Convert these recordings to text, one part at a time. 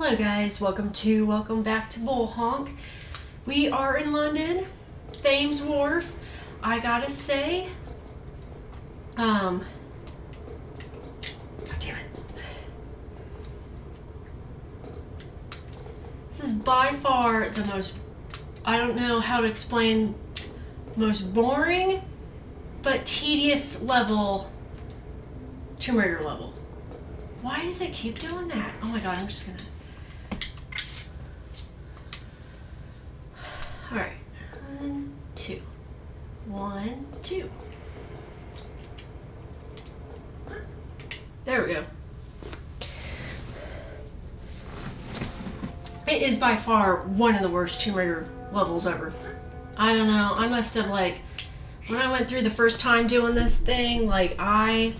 Hello guys, welcome back to Bull Honk. We are in London, Thames Wharf. I gotta say, God damn it. This is by far the most, I don't know how to explain, most boring but tedious level, Tomb Raider level. Why does it keep doing that? Oh my god, I'm just gonna... Alright. 1, 2. 1, 2. There we go. It is by far one of the worst Tomb Raider levels ever. I don't know. I must have, like, when I went through the first time doing this thing, like, I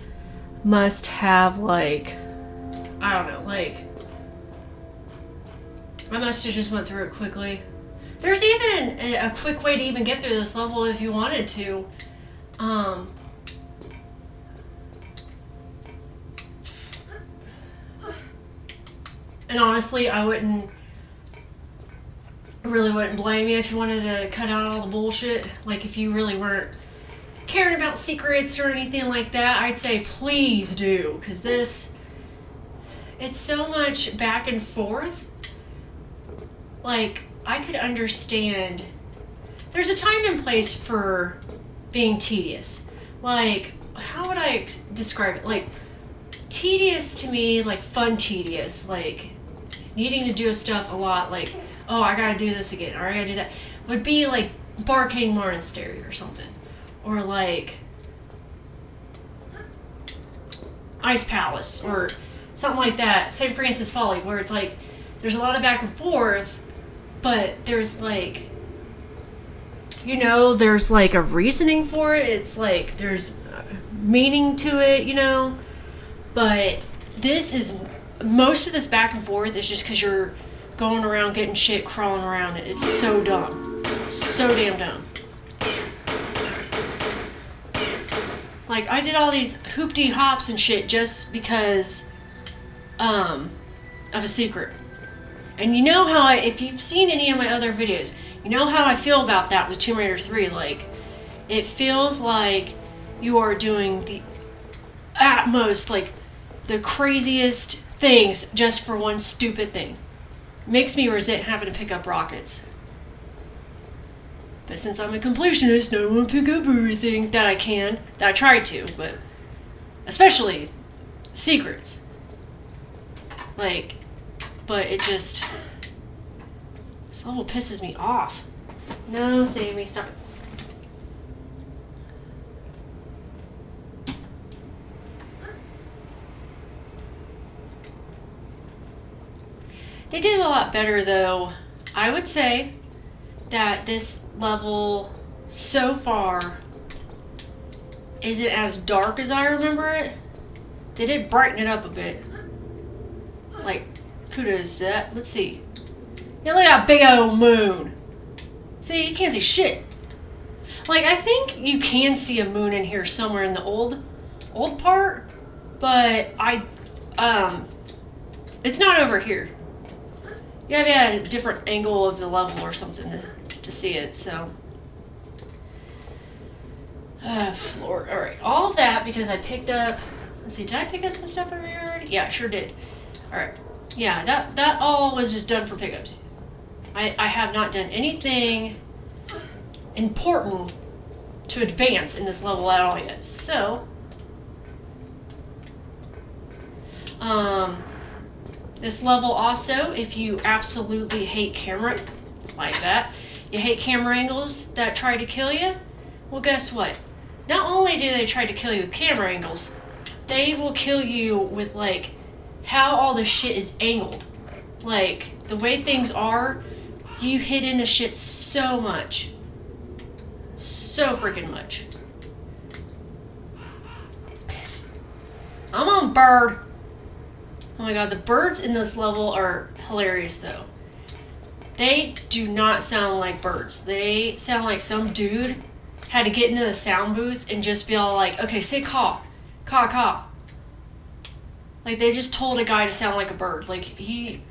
must have, like, I don't know, like, I must have just went through it quickly. There's even a quick way to even get through this level if you wanted to. And honestly, I really wouldn't blame you if you wanted to cut out all the bullshit. Like, if you really weren't caring about secrets or anything like that, I'd say please do. Because it's so much back and forth. Like, I could understand. There's a time and place for being tedious. Like, how would I describe it? Like, tedious to me, like fun tedious, like needing to do stuff a lot, like, oh, I gotta do this again, or I gotta do that, would be like Barking Monastery or something. Or like Ice Palace, or something like that. St. Francis Folly, where it's like, there's a lot of back and forth, but there's like, there's like a reasoning for it. It's like there's meaning to it, But most of this back and forth is just because you're going around getting shit, crawling around it. It's so dumb. So damn dumb. Like, I did all these hoopty hops and shit just because of a secret. And you know how if you've seen any of my other videos, you know how I feel about that with Tomb Raider 3. Like, it feels like you are doing the at most, like, the craziest things just for one stupid thing. Makes me resent having to pick up rockets. But since I'm a completionist, I want to pick up everything that I can. That I tried to, but especially secrets. Like, but it just... This level pisses me off. No, Sammy, stop it. They did a lot better, though. I would say that this level so far isn't as dark as I remember it. They did brighten it up a bit. Like, kudos to that. Let's see. Yeah, look at that big old moon. See, you can't see shit. Like, I think you can see a moon in here somewhere in the old part, but it's not over here. You have a different angle of the level or something to see it, so. Floor. Alright, all of that because I picked up, let's see, did I pick up some stuff over here already? Yeah, I sure did. Alright, yeah, that all was just done for pickups. I have not done anything important to advance in this level at all yet, so. This level also, if you absolutely hate camera, like that, you hate camera angles that try to kill you, well, guess what? Not only do they try to kill you with camera angles, they will kill you with, like, how all this shit is angled. Like, the way things are, you hit into shit so much. So freaking much. I'm on bird. Oh my god, the birds in this level are hilarious, though. They do not sound like birds. They sound like some dude had to get into the sound booth and just be all like, okay, say caw. Caw, caw. Like, they just told a guy to sound like a bird. Like, he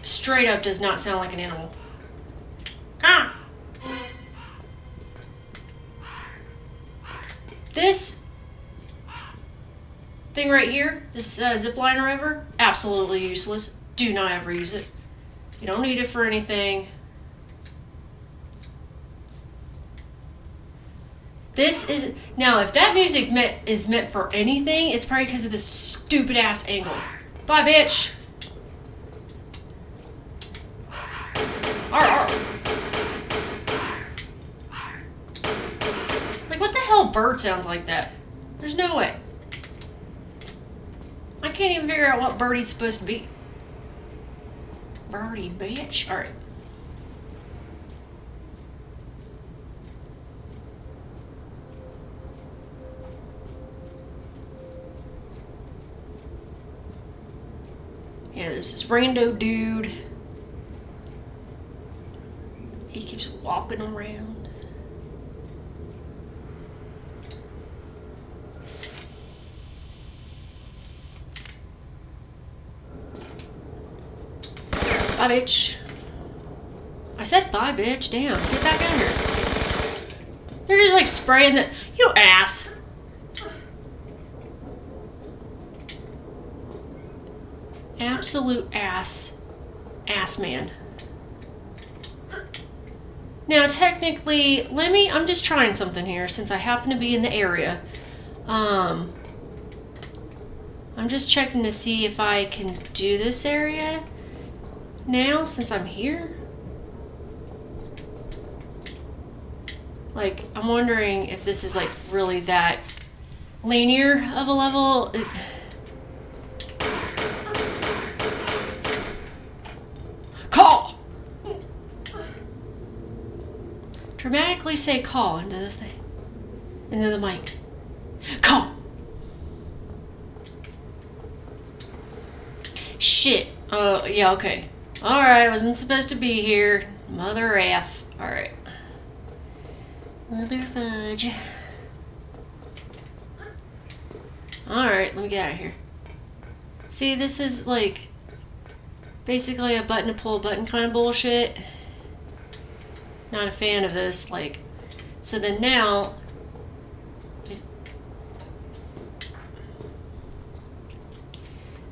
straight up does not sound like an animal. Ah! This thing right here, this zip line or whatever, absolutely useless. Do not ever use it. You don't need it for anything. This is... Now, if that music is meant for anything, it's probably because of this stupid ass angle. Bye, bitch! Arr, arr. Like, what the hell bird sounds like that? There's no way. I can't even figure out what birdie's supposed to be. Birdie, bitch. Alright. Yeah, there's this rando dude. He keeps walking around. Bye, bitch. I said bye, bitch. Damn, get back under. They're just like spraying the... You ass. Absolute ass. Ass man. Now, technically, Lemmie, I'm just trying something here since I happen to be in the area. I'm just checking to see if I can do this area now since I'm here. Like, I'm wondering if this is like really that linear of a level. Call! Dramatically say call into this thing. Into the mic. Call! Shit. Yeah, okay. Alright, wasn't supposed to be here. Mother F. Alright. Mother fudge. Alright, let me get out of here. See, this is like basically a button to pull a button kind of bullshit. Not a fan of this, like, so then now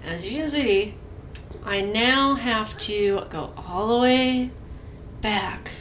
as you can see, I now have to go all the way back.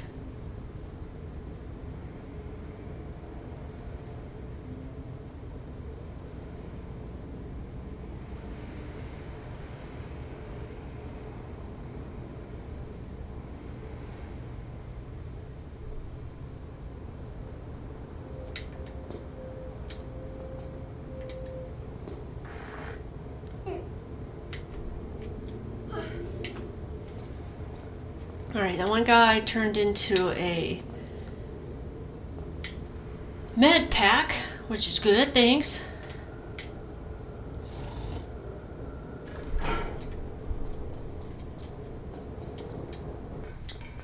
Alright, that one guy turned into a med pack, which is good, thanks.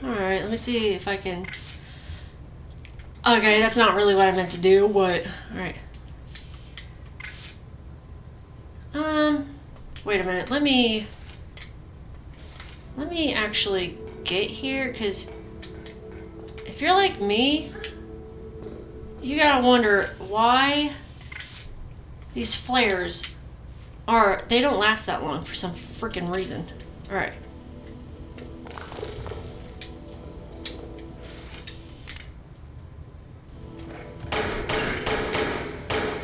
Alright, let me see if I can... Okay, that's not really what I meant to do, but... Alright. Wait a minute, let me actually get here, because if you're like me, you gotta wonder why these flares they don't last that long for some freaking reason. Alright.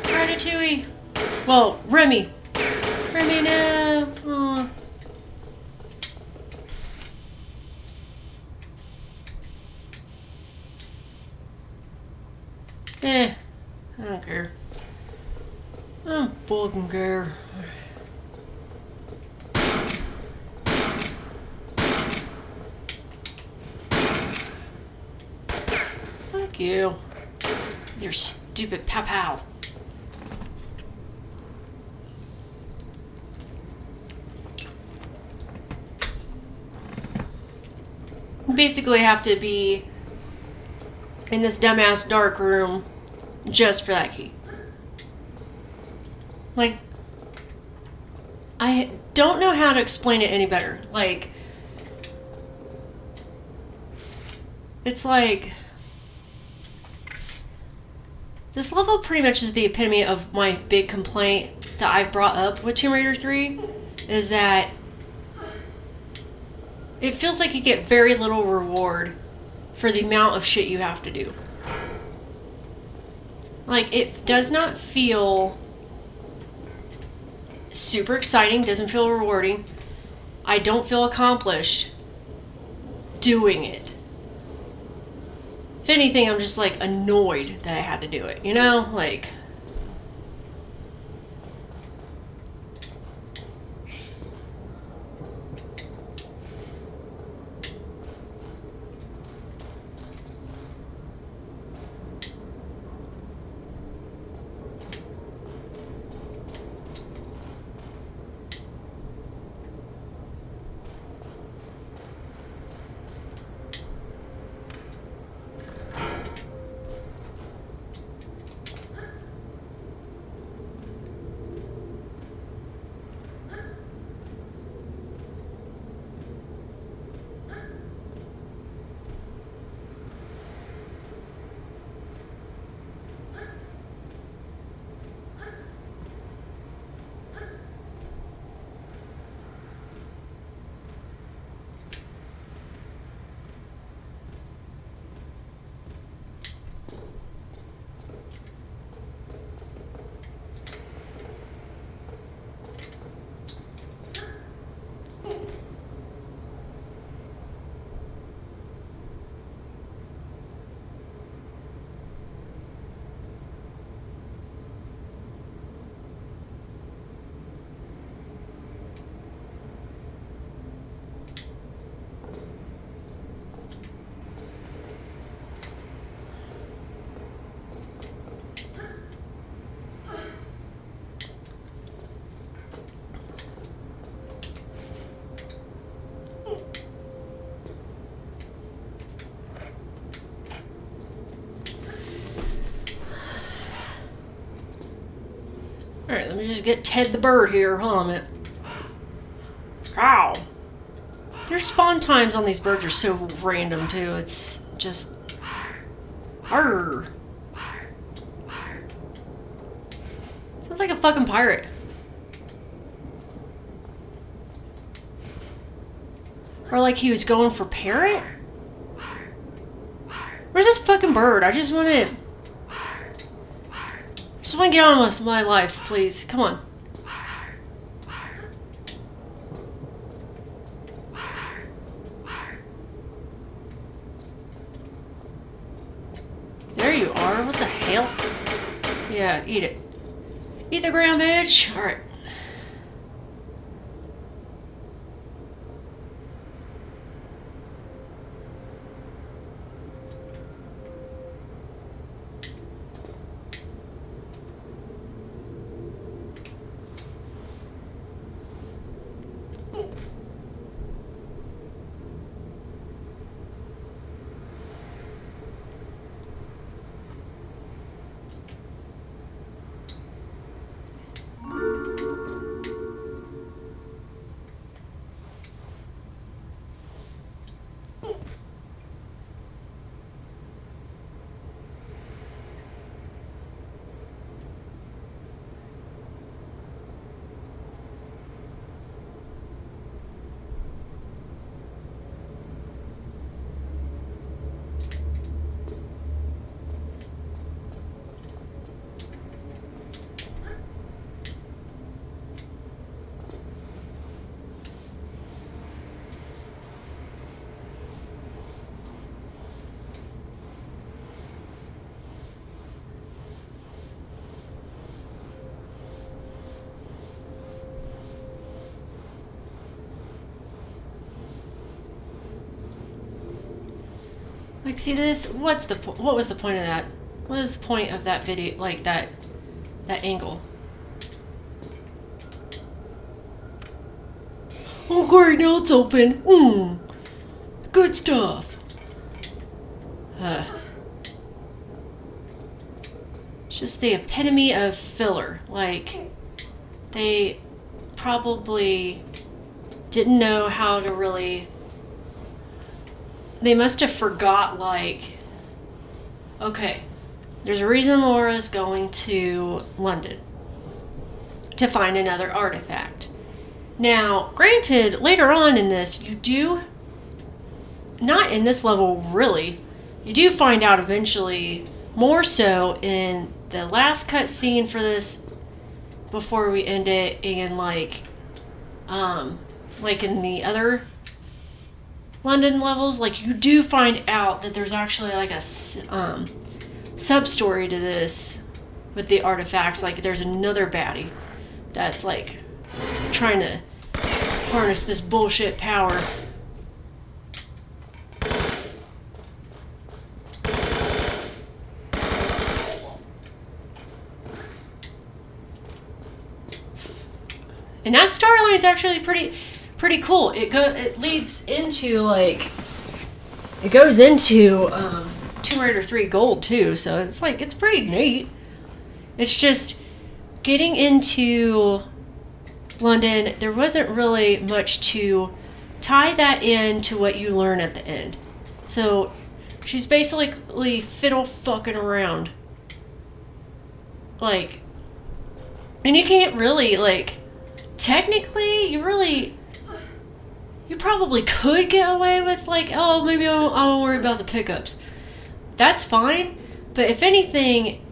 Ratatouille! Well, Remy! Remy, no! Aww. I don't care. I don't fucking care. Fuck you. Your stupid pow-pow. You basically have to be in this dumbass dark room just for that key. Like, I don't know how to explain it any better. Like, It's like... This level pretty much is the epitome of my big complaint that I've brought up with Tomb Raider 3, is that it feels like you get very little reward for the amount of shit you have to do. Like, it does not feel super exciting, doesn't feel rewarding. I don't feel accomplished doing it. If anything, I'm just, like, annoyed that I had to do it, you know? Like... Alright, let me just get Ted the bird here. Hold on a minute. Ow! Their spawn times on these birds are so random, too. It's just... Arr! Sounds like a fucking pirate. Or like he was going for parrot? Where's this fucking bird? I just want to... Just want to get on with my life, please. Come on. There you are. What the hell? Yeah, eat it. Eat the ground, bitch. Alright. Like, see this? What was the point of that? What is the point of that video, like that angle? Oh great, now it's open. Good stuff. It's just the epitome of filler. Like, they probably didn't know how to really they must have forgot, like, okay, there's a reason Laura's going to London to find another artifact. Now, granted, later on in this, you do, not in this level really, you do find out eventually, more so in the last cutscene for this, before we end it, and like in the other London levels, like, you do find out that there's actually like a sub-story to this with the artifacts. Like, there's another baddie that's like trying to harness this bullshit power. And that storyline's actually pretty cool. It leads into, like, it goes into Tomb Raider 3 Gold too, so it's like, it's pretty neat. It's just getting into London, there wasn't really much to tie that in to what you learn at the end. So she's basically fiddle fucking around. Like, and you can't really, like, technically, you probably could get away with, like, oh, maybe I won't worry about the pickups. That's fine, but if anything,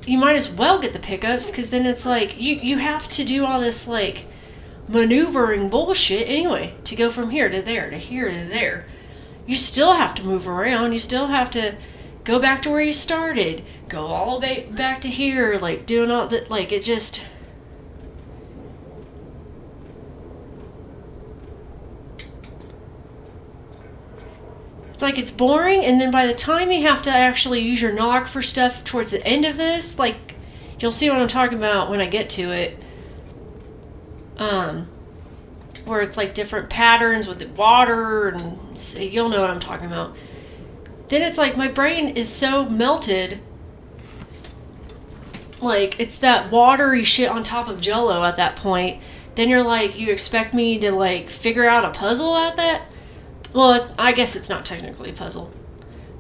you might as well get the pickups, because then it's like, you have to do all this, like, maneuvering bullshit anyway, to go from here to there, to here to there. You still have to move around, you still have to go back to where you started, go all the way back to here, like, doing all that, like, it just... It's like, it's boring, and then by the time you have to actually use your knock for stuff towards the end of this, like, you'll see what I'm talking about when I get to it. Where it's like different patterns with the water, and you'll know what I'm talking about. Then it's like, my brain is so melted. Like, it's that watery shit on top of Jell-O at that point. Then you're like, you expect me to, like, figure out a puzzle at that? Well, I guess it's not technically a puzzle.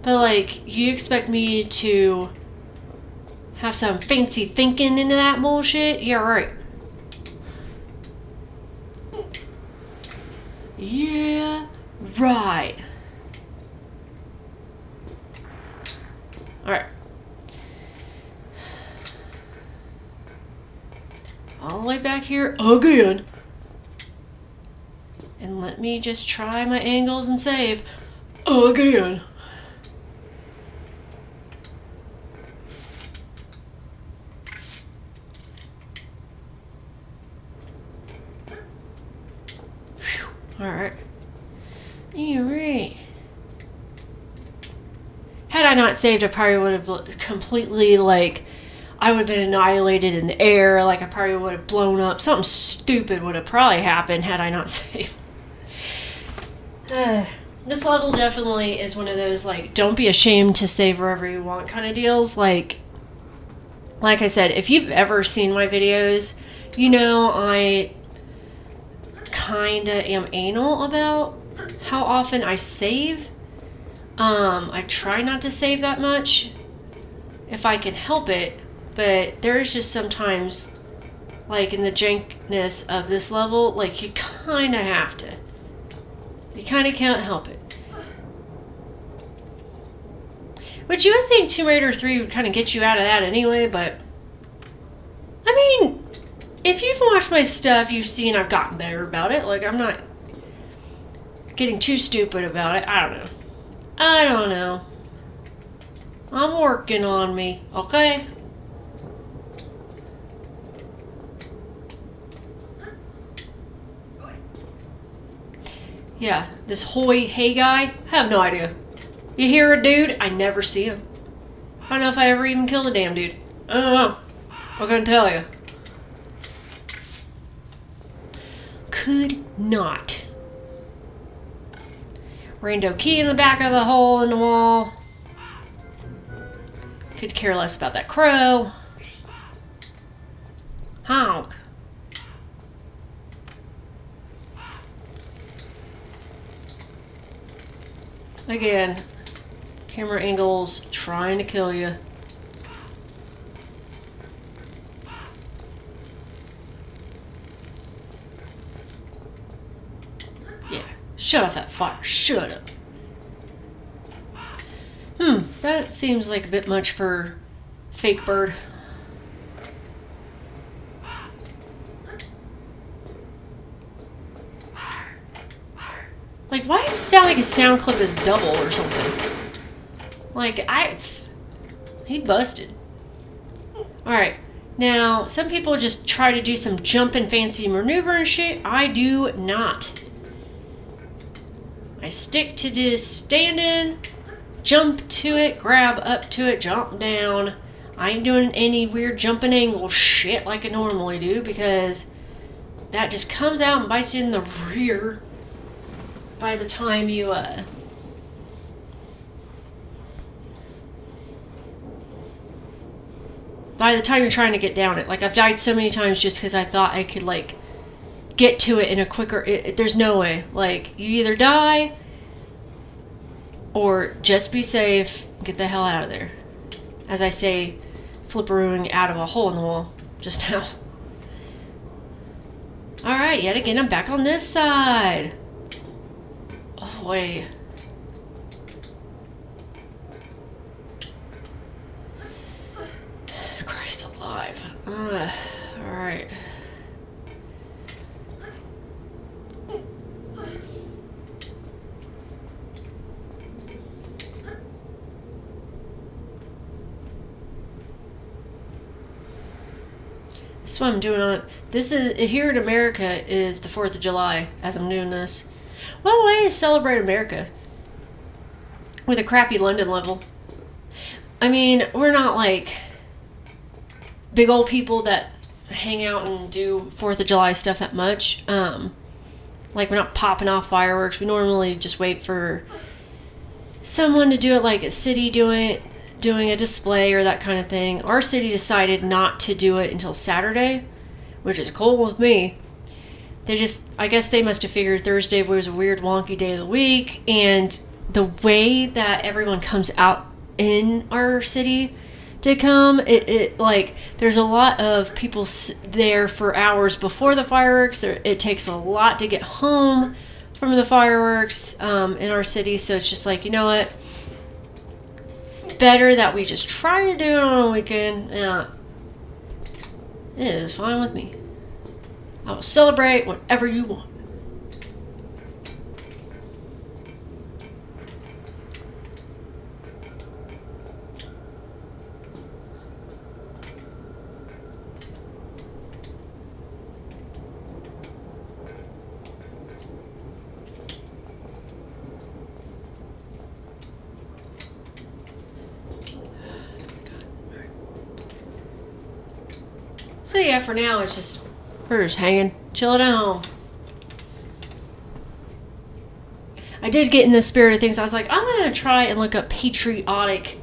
But, like, you expect me to have some fancy thinking into that bullshit? Yeah, right. Yeah, right. Alright. All the way back here again. And let me just try my angles and save again. Alright. Alright. Had I not saved, I probably would have completely, like, I would have been annihilated in the air. Like, I probably would have blown up. Something stupid would have probably happened had I not saved. This level definitely is one of those, like, don't be ashamed to save wherever you want kind of deals. Like I said, if you've ever seen my videos, you know I kind of am anal about how often I save. I try not to save that much if I can help it, but there's just sometimes, like, in the jankness of this level, like, you kind of have to. You kind of can't help it. Which you would think Tomb Raider 3 would kind of get you out of that anyway, but... I mean, if you've watched my stuff, you've seen I've gotten better about it. Like, I'm not getting too stupid about it. I don't know. I'm working on me, okay? Yeah, this hey guy, I have no idea. You hear a dude, I never see him. I don't know if I ever even killed a damn dude. I don't know. I couldn't tell you. Could not. Rando key in the back of the hole in the wall. Could care less about that crow. Honk. Again, camera angles trying to kill you. Yeah, shut off that fire. Shut up. That seems like a bit much for fake bird. Like, why does it sound like his sound clip is double or something? Like, he busted. Alright, now, some people just try to do some jumping fancy maneuver and shit. I do not. I stick to just standing, jump to it, grab up to it, jump down. I ain't doing any weird jumping angle shit like I normally do, because that just comes out and bites you in the rear by the time you, by the time you're trying to get down it. Like, I've died so many times just because I thought I could, like, get to it in a quicker... there's no way. Like, you either die or just be safe, get the hell out of there. As I say, flipperooing out of a hole in the wall just now. Alright, yet again, I'm back on this side. Oh, wait. Christ alive. Alright. That's what I'm doing on it. This is, here in America, is the 4th of July, as I'm doing this. What way to celebrate America? With a crappy London level. I mean, we're not like big old people that hang out and do 4th of July stuff that much. Like, we're not popping off fireworks. We normally just wait for someone to do it, like a city doing a display or that kind of thing. Our city decided not to do it until Saturday, which is cool with me. I guess they must have figured Thursday was a weird wonky day of the week, and the way that everyone comes out in our city to come, it like, there's a lot of people there for hours before the fireworks. It takes a lot to get home from the fireworks in our city, so it's just like, you know what? Better that we just try to do it on a weekend. Yeah, it is fine with me. I will celebrate whatever you want. So yeah, for now, it's just, we're just hanging, chilling at home. I did get in the spirit of things. I was like, I'm going to try and look up patriotic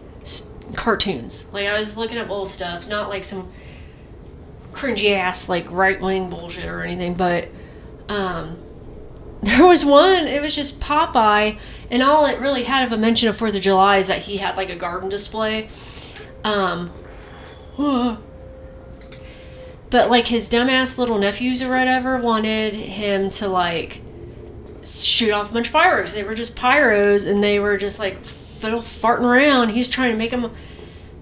cartoons. Like, I was looking up old stuff, not like some cringy ass, like, right-wing bullshit or anything, but there was one, it was just Popeye, and all it really had of a mention of 4th of July is that he had, like, a garden display. But, like, his dumbass little nephews or whatever wanted him to, like, shoot off a bunch of fireworks. They were just pyros, and they were just, like, farting around. He's trying to make them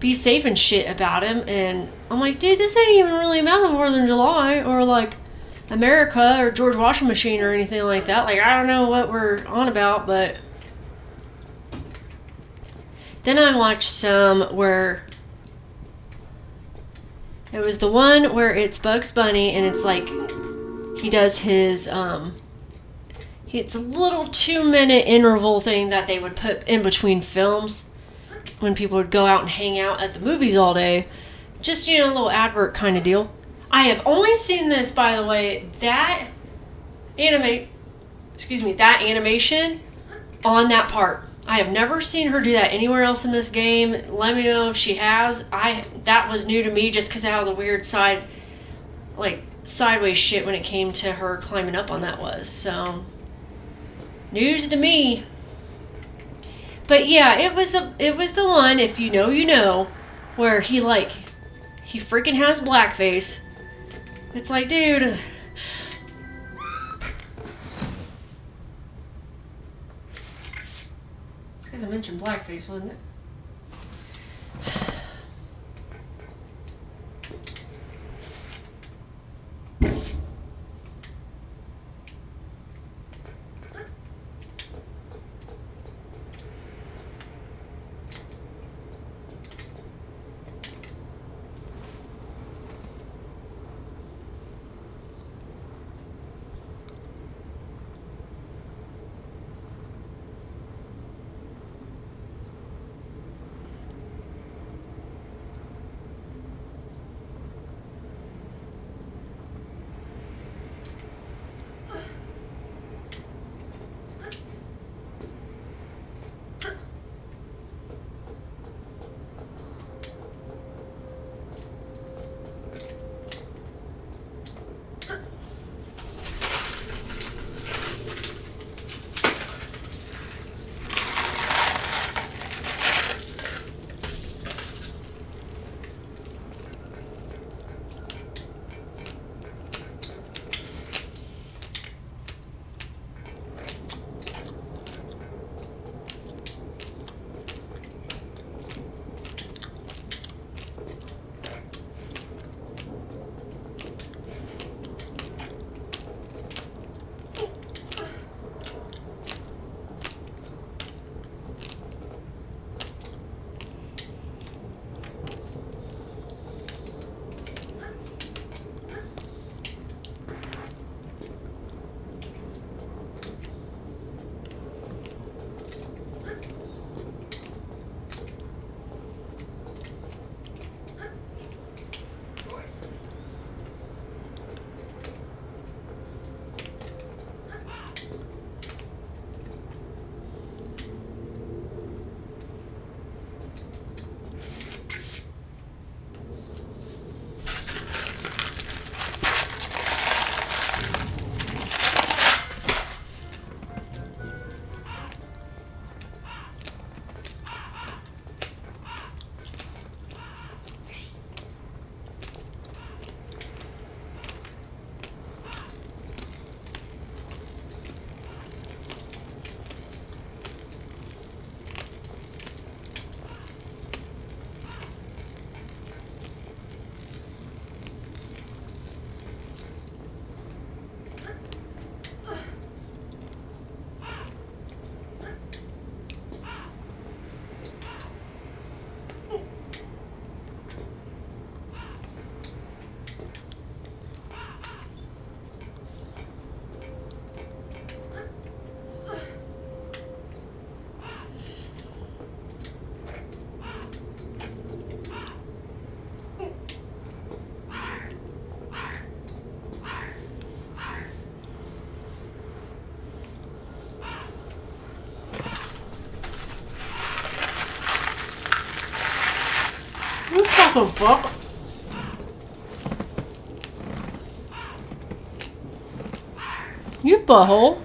be safe and shit about him. And I'm like, dude, this ain't even really about the 4th of July or, like, America or George Washington Machine or anything like that. Like, I don't know what we're on about, but... Then I watched some where... It was the one where it's Bugs Bunny, and it's like, he does his, it's a little 2-minute interval thing that they would put in between films when people would go out and hang out at the movies all day. Just, you know, a little advert kind of deal. I have only seen this, by the way, that animation on that part. I have never seen her do that anywhere else in this game. Let me know if she has. That was new to me just because of how the weird sideways shit when it came to her climbing up on that was. So, news to me. But yeah, it was the one, if you know you know, where he freaking has blackface. It's like, dude. It's because I mentioned blackface, wasn't it? You fucking fuck. You butthole.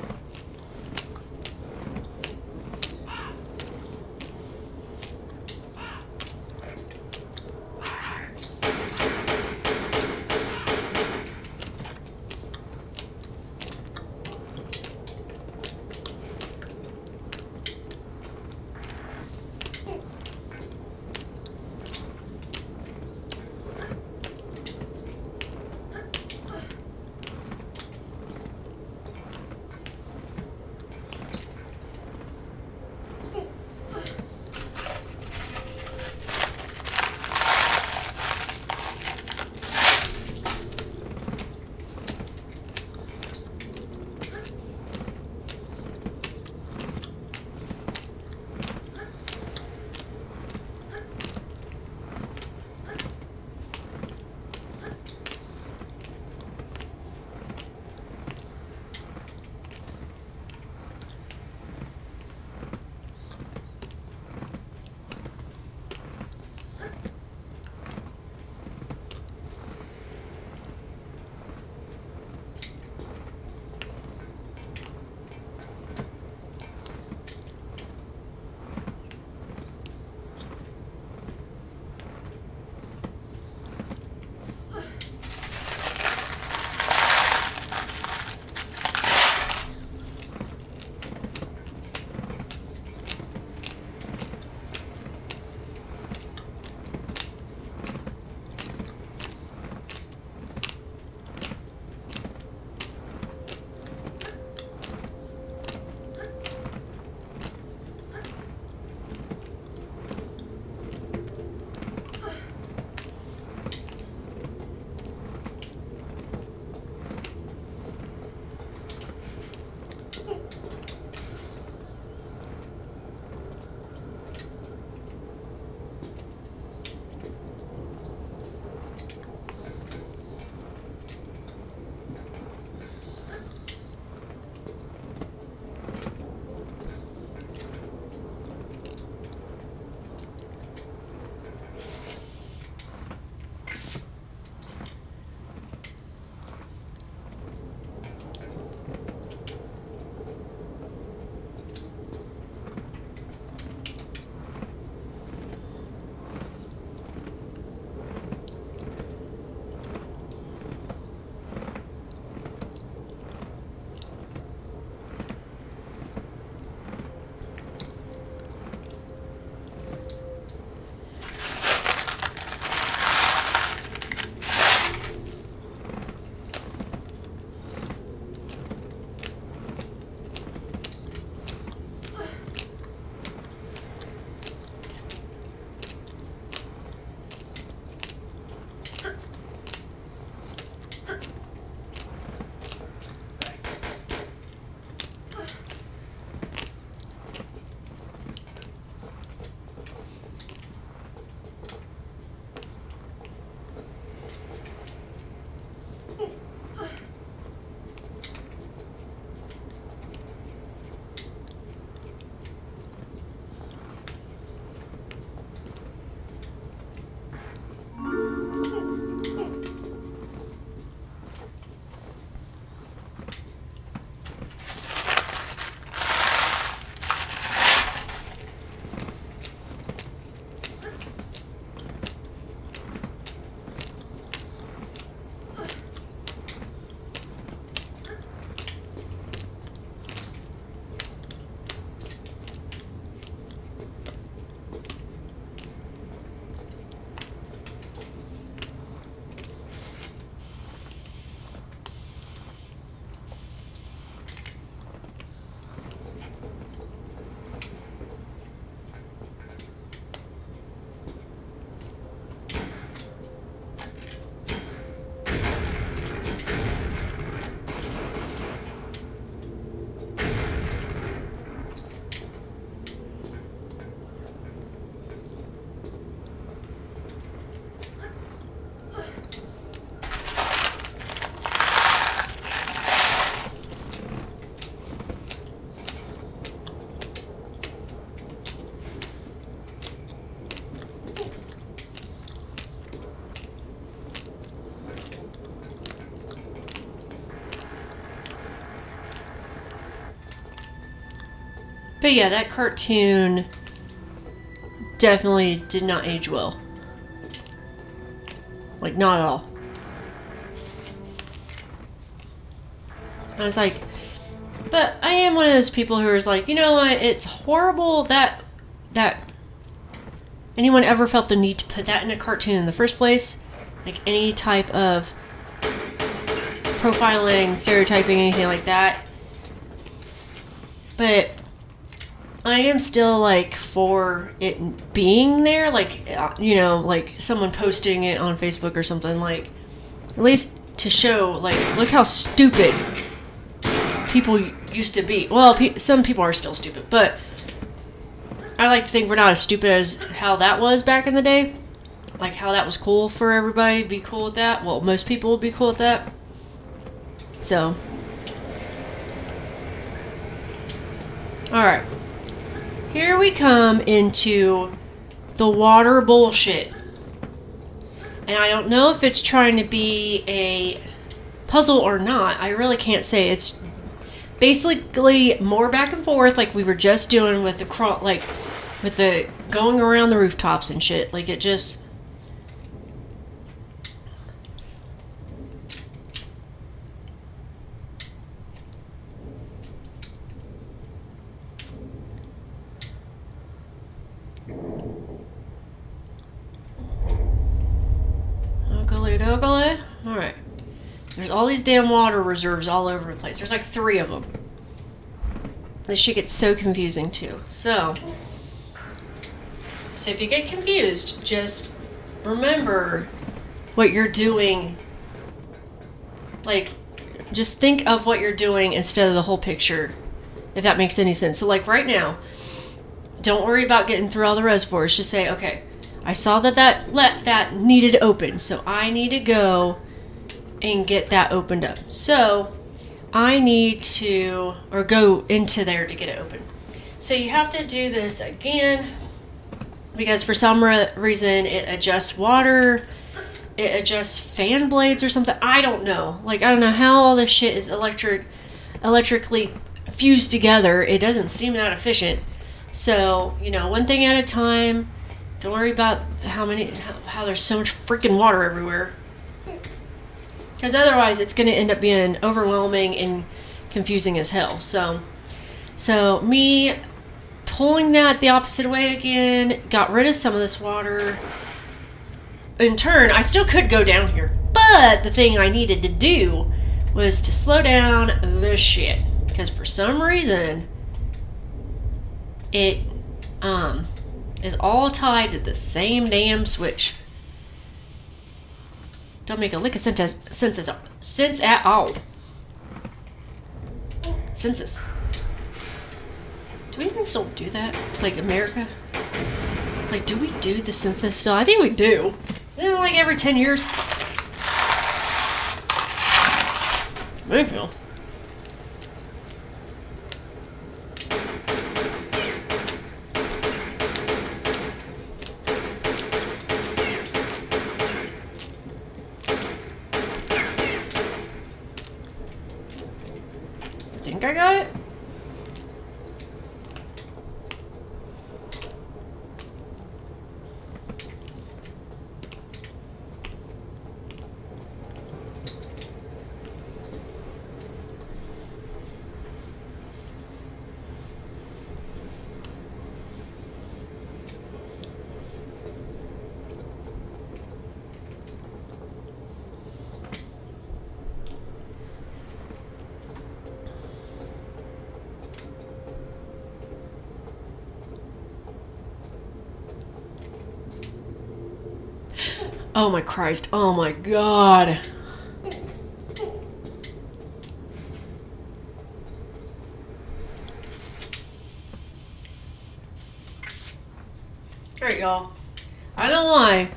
But yeah, that cartoon definitely did not age well. Like, not at all. I was like, but I am one of those people who is like, you know what, it's horrible that anyone ever felt the need to put that in a cartoon in the first place. Like, any type of profiling, stereotyping, anything like that. But I am still, like, for it being there. Like, you know, like, someone posting it on Facebook or something, like, at least to show, like, look how stupid people used to be. Well, some people are still stupid, but I like to think we're not as stupid as how that was back in the day. Like, how that was cool for everybody to be cool with that. Well, most people would be cool with that. So, alright. Here we come into the water bullshit. And I don't know if it's trying to be a puzzle or not. I really can't say. It's basically more back and forth like we were just doing with the going around the rooftops and shit. Like, it just... Oogly. Alright. There's all these damn water reserves all over the place. There's like 3 of them. This shit gets so confusing too. So if you get confused, just remember what you're doing. Like, just think of what you're doing instead of the whole picture, if that makes any sense. So, like, right now, don't worry about getting through all the reservoirs. Just say, okay, I saw that needed open, so I need to go and get that opened up. So I need to, or go into there to get it open. So you have to do this again, because for some reason it adjusts water, it adjusts fan blades or something. I don't know. Like, I don't know how all this shit is electrically fused together. It doesn't seem that efficient. So, you know, one thing at a time. Don't worry about how there's so much freaking water everywhere. Because otherwise it's going to end up being overwhelming and confusing as hell. So me pulling that the opposite way again, got rid of some of this water. In turn, I still could go down here. But the thing I needed to do was to slow down this shit. Because for some reason, it, is all tied to the same damn switch. Don't make a lick of sense at all. Census. Do we even still do that? Like, America? Like, do we do the census still? I think we do. Isn't it like every 10 years? I feel. I got it. Oh my Christ. Oh my God. Alright, y'all. I don't know why,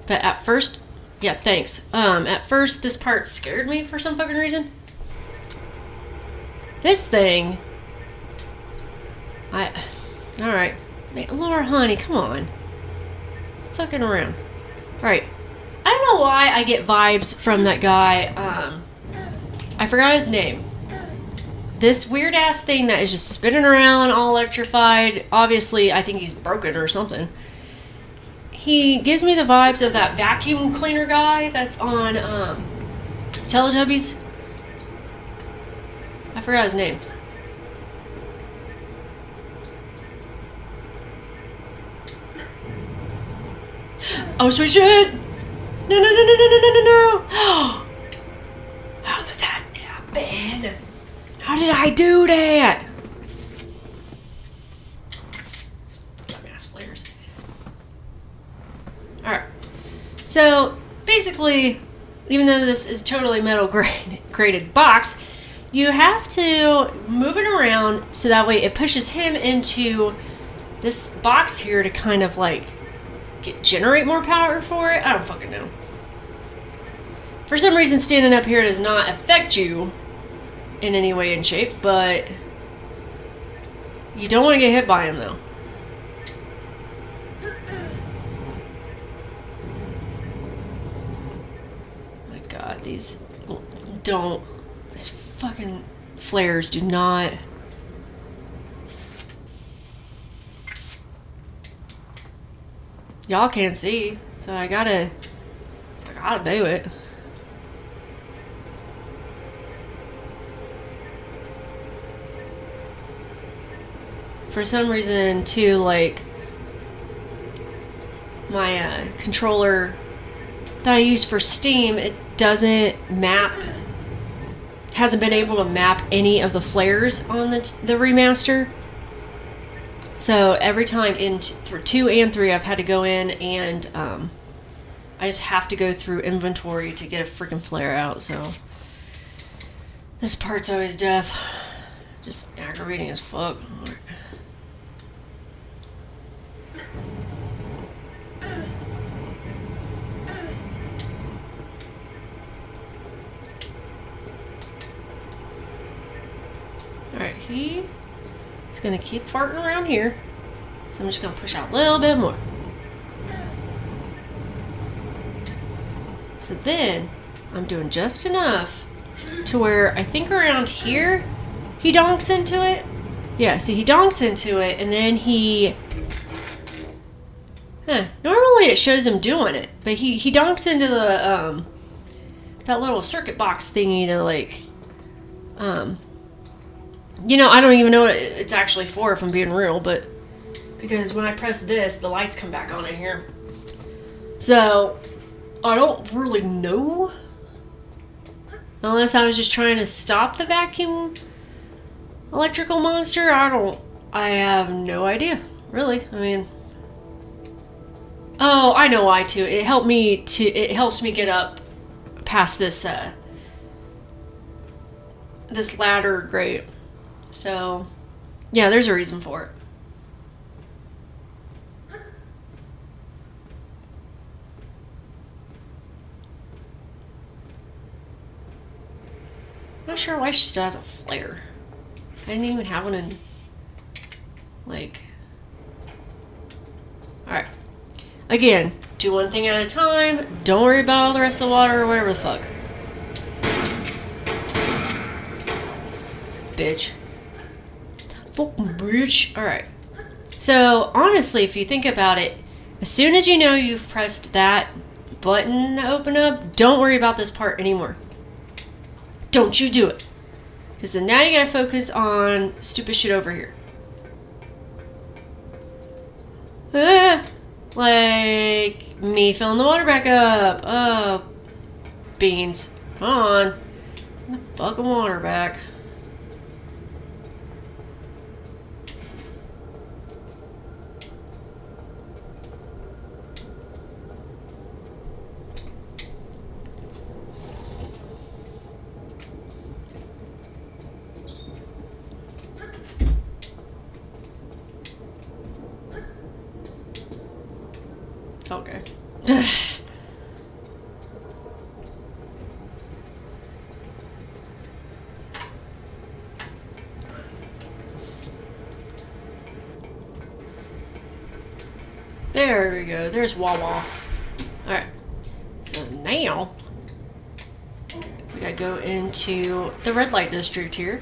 but at first, yeah, thanks. At first, this part scared me for some fucking reason. This thing, alright. Laura, honey, come on. Fucking around. Alright. I don't know why I get vibes from that guy, I forgot his name. this weird ass thing that is just spinning around, all electrified. Obviously, I think he's broken or something. He gives me the vibes of that vacuum cleaner guy that's on Teletubbies. I forgot his name. Oh, sweet shit! No, no, no, no, no, no, no, no, no! How did that happen? How did I do that? Dumbass flares. Alright. So, basically, even though this is totally metal graded box, you have to move it around so that way it pushes him into this box here to kind of like generate more power for it. I don't fucking know. For some reason, standing up here does not affect you in any way and shape, but you don't want to get hit by him though. My God, these fucking flares do not. Y'all can't see, so I gotta do it. For some reason, too, like, my controller that I use for Steam, it doesn't map, hasn't been able to map any of the flares on the remaster. So every time for 2 and 3, I've had to go in and I just have to go through inventory to get a freaking flare out. So this part's always death. Just aggravating as fuck. Alright, he is going to keep farting around here. So I'm just going to push out a little bit more. So then, I'm doing just enough to where I think around here, he donks into it. Yeah, see, he donks into it, and then he... Normally it shows him doing it, but he donks into the, that little circuit box thingy, you know, like, you know, I don't even know what it's actually for, if I'm being real, but because when I press this, the lights come back on in here. So, I don't really know. Unless I was just trying to stop the vacuum electrical monster, I have no idea, really. I mean, oh, I know why too. It helped me get up past this, this ladder grate. So, yeah, there's a reason for it. I'm not sure why she still has a flare. I didn't even have one in, like... Alright. Again, do one thing at a time. Don't worry about all the rest of the water or whatever the fuck. Bitch. Fucking bitch. Alright. So, honestly, if you think about it, as soon as you know you've pressed that button to open up, don't worry about this part anymore. Don't you do it. Because then now you gotta focus on stupid shit over here. Like me filling the water back up. Oh, beans. Come on. Fill the fucking water back. Okay. There we go. There's Wawa. Alright. So now we gotta go into the red light district here.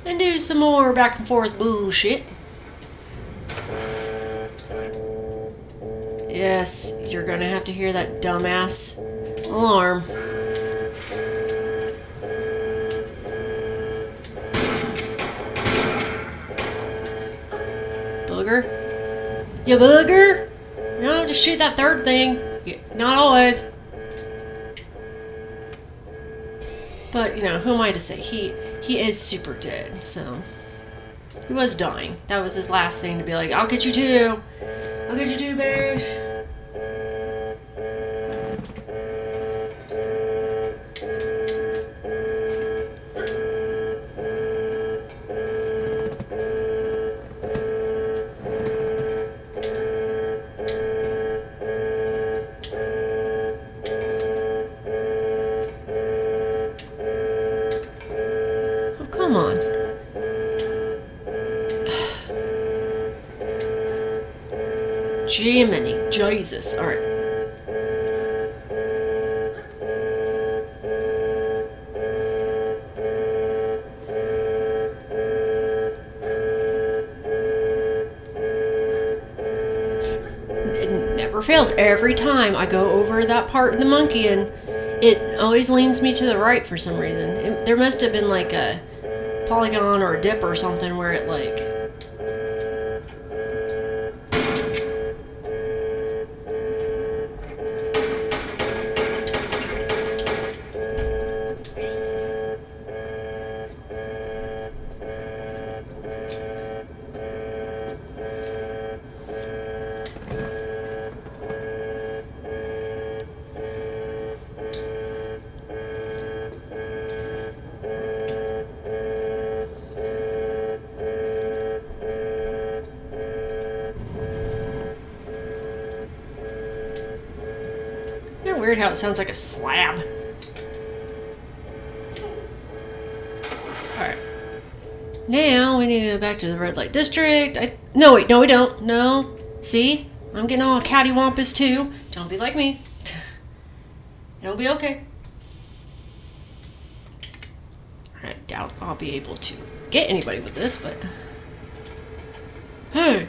and do some more back and forth bullshit. Yes, you're gonna have to hear that dumbass alarm. Booger? You booger? No, just shoot that third thing. Yeah, not always. But, you know, who am I to say? He is super dead, so... He was dying. That was his last thing to be like, I'll get you too! I'll get you too, Bish! Come on. Jiminy Jesus. Alright. It never fails. Every time I go over that part of the monkey, and it always leans me to the right for some reason. There must have been like a polygon or a dip or something where it like weird how it sounds like a slab. Alright. Now we need to go back to the red light district. No, wait, no we don't. No. See? I'm getting all cattywampus too. Don't be like me. It'll be okay. I doubt I'll be able to get anybody with this, but... Hey!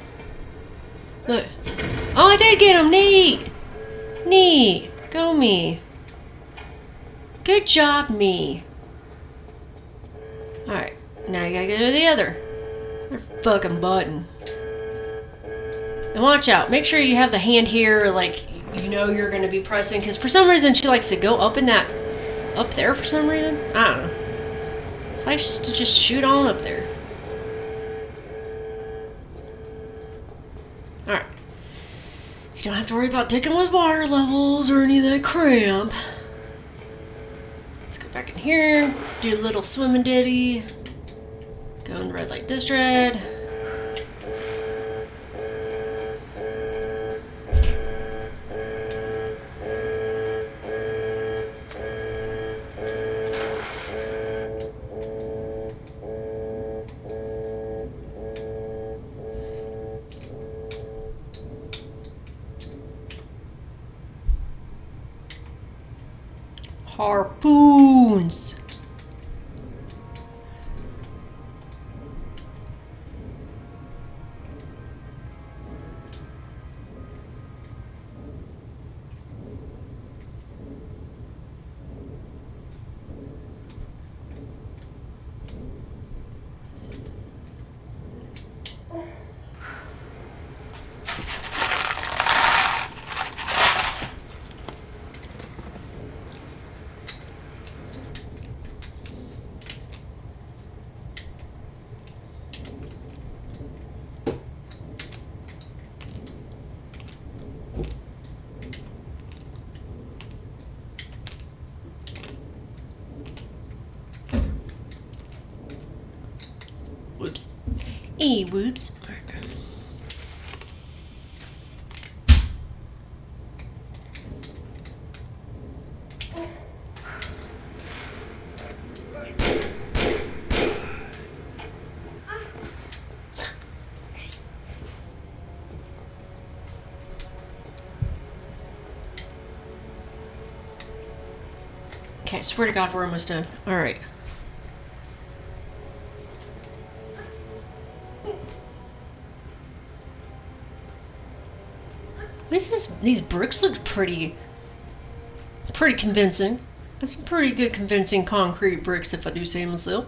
Look. Oh, I did get him! Neat! Neat! Go me. Good job, me. Alright, now you gotta go to the other fucking button. And watch out. Make sure you have the hand here, like, you know you're gonna be pressing, because for some reason she likes to go up in that... Up there for some reason? I don't know. It's like to just shoot on up there. Alright. You don't have to worry about dicking with water levels or any of that cramp. Let's go back in here, do a little swimming ditty, go in the red light district. Harpoons! Whoops. Whoops. Okay, I swear to God we're almost done. Alright. These bricks look pretty convincing. That's some pretty good convincing concrete bricks, if I do say myself.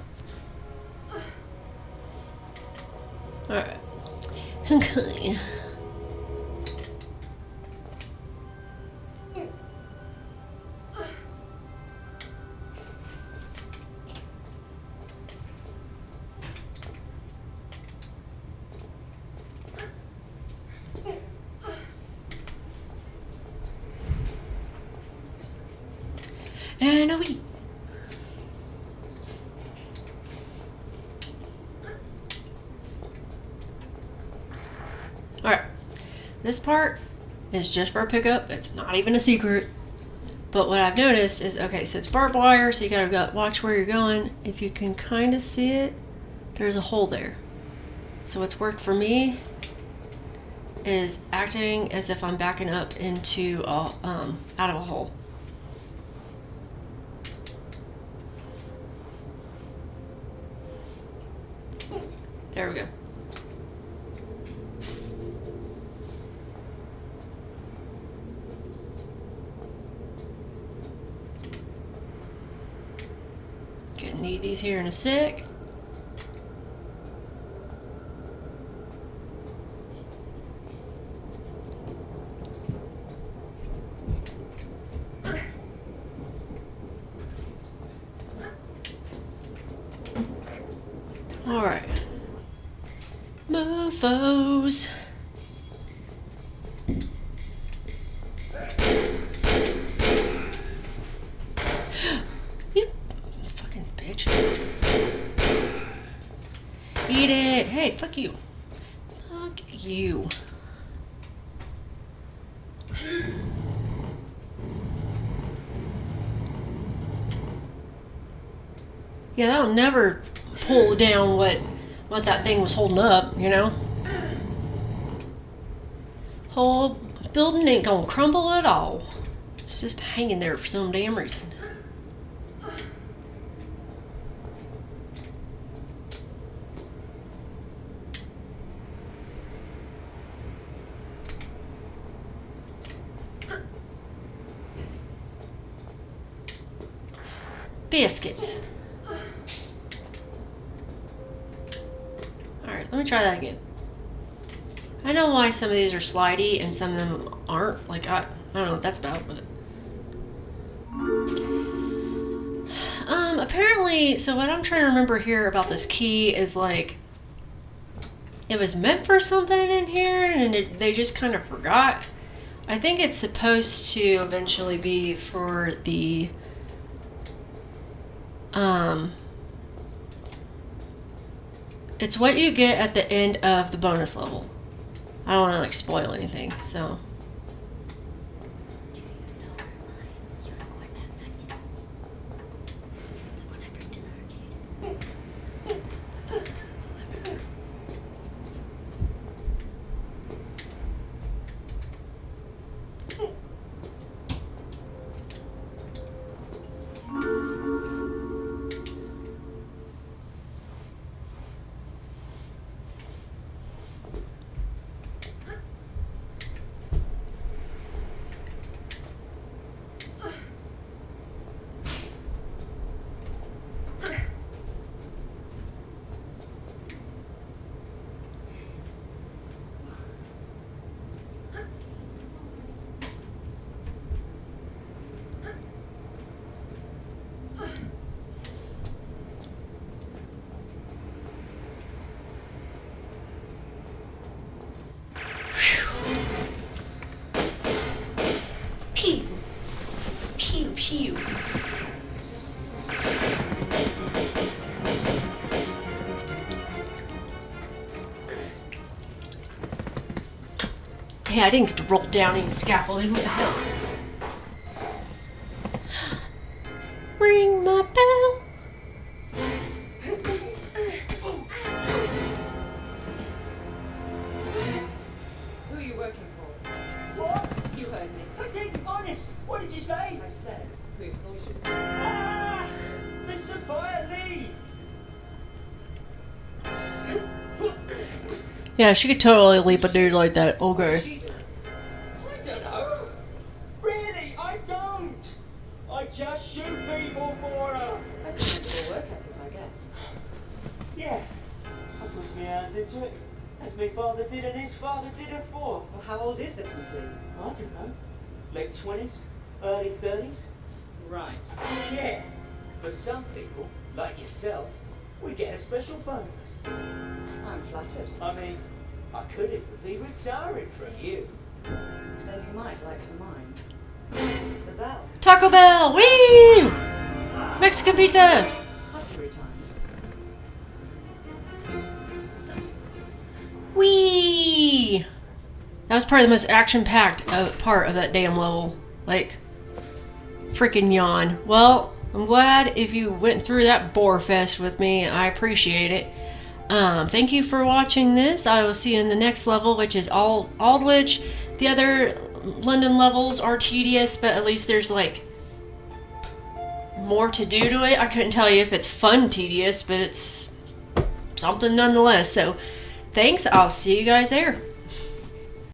Alright. Okay. And away. Alright. This part is just for a pickup. It's not even a secret. But what I've noticed is, okay, so it's barbed wire, so you gotta watch where you're going. If you can kind of see it, there's a hole there. So what's worked for me is acting as if I'm backing up into out of a hole. There we go. Gonna need these here in a sec. All right. Mofos. You fucking bitch. Eat it. Hey, fuck you. Fuck you. Yeah, that'll never pull down what that thing was holding up, you know? Whole building ain't gonna crumble at all. It's just hanging there for some damn reason. Biscuits. Alright, let me try that again. I know why some of these are slidey and some of them aren't. Like, I don't know what that's about, but... apparently, so what I'm trying to remember here about this key is, like, it was meant for something in here, and they just kind of forgot. I think it's supposed to eventually be for the... it's what you get at the end of the bonus level. I don't want to like spoil anything, so. Pew. Hey, I didn't get to roll down any scaffolding. What the hell? Ring my bell. Who are you working for? What? You heard me. I did, honest. What did you say? I said, who employs you? Ah! Miss Sophia Lee! Yeah, she could totally leap a dude like that. Okay. I into it, as my father did and his father did it for. Well, how old is this Miss Lee? I don't know. Late 20s, early 30s? Right. Yeah. For some people, like yourself, we get a special bonus. I'm flattered. I mean, I could even be retiring from you. Then you might like to mind. The bell. Taco Bell! Woo! Mexican pizza! Luxury time. Whee! That was probably the most action-packed part of that damn level. Like, freaking yawn. Well, I'm glad if you went through that bore fest with me. I appreciate it. Thank you for watching this. I will see you in the next level, which is Aldwych. The other London levels are tedious, but at least there's like more to do to it. I couldn't tell you if it's fun tedious, but it's something nonetheless. So thanks. I'll see you guys there.